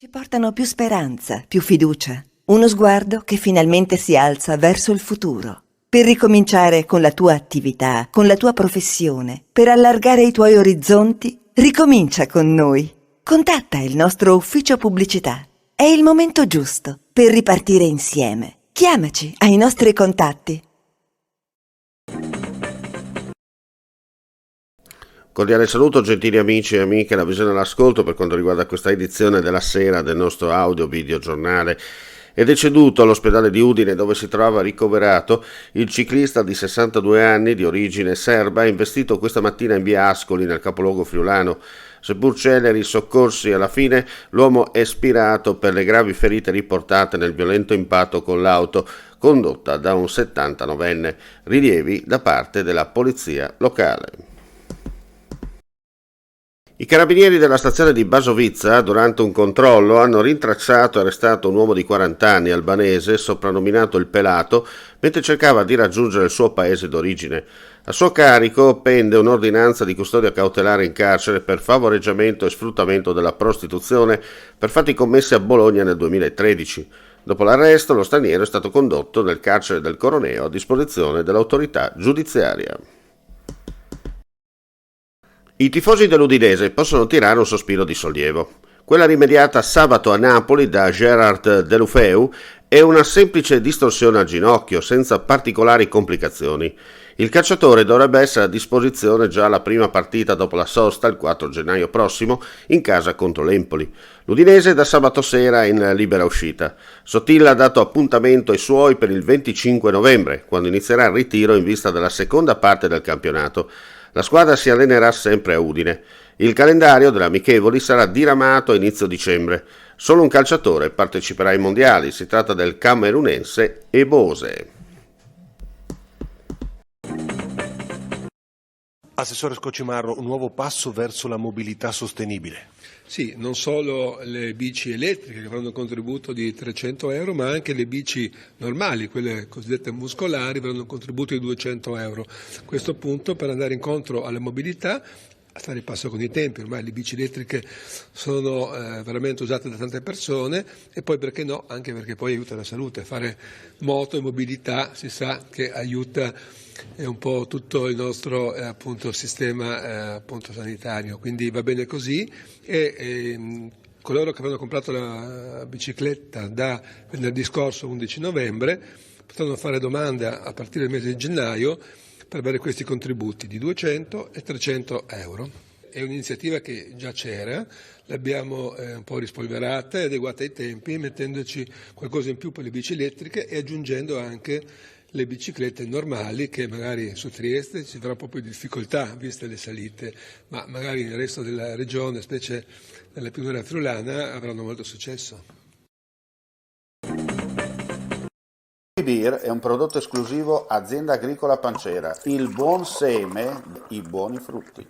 Ci portano più speranza, più fiducia, uno sguardo che finalmente si alza verso il futuro. Per ricominciare con la tua attività, con la tua professione, per allargare i tuoi orizzonti, ricomincia con noi. Contatta il nostro ufficio pubblicità. È il momento giusto per ripartire insieme. Chiamaci ai nostri contatti. Cordiale saluto gentili amici e amiche, la visione all'ascolto per quanto riguarda questa edizione della sera del nostro audio video giornale. È deceduto all'ospedale di Udine dove si trova ricoverato il ciclista di 62 anni di origine serba investito questa mattina in via Ascoli nel capoluogo friulano. Seppur celeri soccorsi alla fine, l'uomo è spirato per le gravi ferite riportate nel violento impatto con l'auto condotta da un 79enne. Rilievi da parte della polizia locale. I carabinieri della stazione di Basovizza, durante un controllo, hanno rintracciato e arrestato un uomo di 40 anni albanese, soprannominato il Pelato, mentre cercava di raggiungere il suo paese d'origine. A suo carico pende un'ordinanza di custodia cautelare in carcere per favoreggiamento e sfruttamento della prostituzione per fatti commessi a Bologna nel 2013. Dopo l'arresto, lo straniero è stato condotto nel carcere del Coroneo a disposizione dell'autorità giudiziaria. I tifosi dell'Udinese possono tirare un sospiro di sollievo. Quella rimediata sabato a Napoli da Gerard Deulofeu è una semplice distorsione al ginocchio, senza particolari complicazioni. Il calciatore dovrebbe essere a disposizione già alla prima partita dopo la sosta, il 4 gennaio prossimo, in casa contro l'Empoli. L'Udinese da sabato sera in libera uscita. Sottilla ha dato appuntamento ai suoi per il 25 novembre, quando inizierà il ritiro in vista della seconda parte del campionato. La squadra si allenerà sempre a Udine. Il calendario delle amichevoli sarà diramato a inizio dicembre. Solo un calciatore parteciperà ai mondiali, si tratta del camerunense Ebose. Assessore Scocimarro, un nuovo passo verso la mobilità sostenibile. Sì, non solo le bici elettriche che avranno un contributo di 300 euro, ma anche le bici normali, quelle cosiddette muscolari, avranno un contributo di 200 euro. Questo appunto per andare incontro alla mobilità, a stare in passo con i tempi. Ormai le bici elettriche sono veramente usate da tante persone e poi perché no, anche perché poi aiuta la salute. Fare moto e mobilità si sa che aiuta un po' tutto il nostro appunto sistema appunto sanitario, quindi va bene così e coloro che avranno comprato la bicicletta da venerdì scorso 11 novembre potranno fare domanda a partire dal mese di gennaio per avere questi contributi di 200 e 300 euro. È un'iniziativa che già c'era, l'abbiamo un po' rispolverata e adeguata ai tempi, mettendoci qualcosa in più per le bici elettriche e aggiungendo anche le biciclette normali che magari su Trieste ci sarà un po' più di difficoltà viste le salite, ma magari nel resto della regione, specie nella pianura friulana, avranno molto successo. Beer è un prodotto esclusivo Azienda Agricola Pancera, il buon seme, i buoni frutti.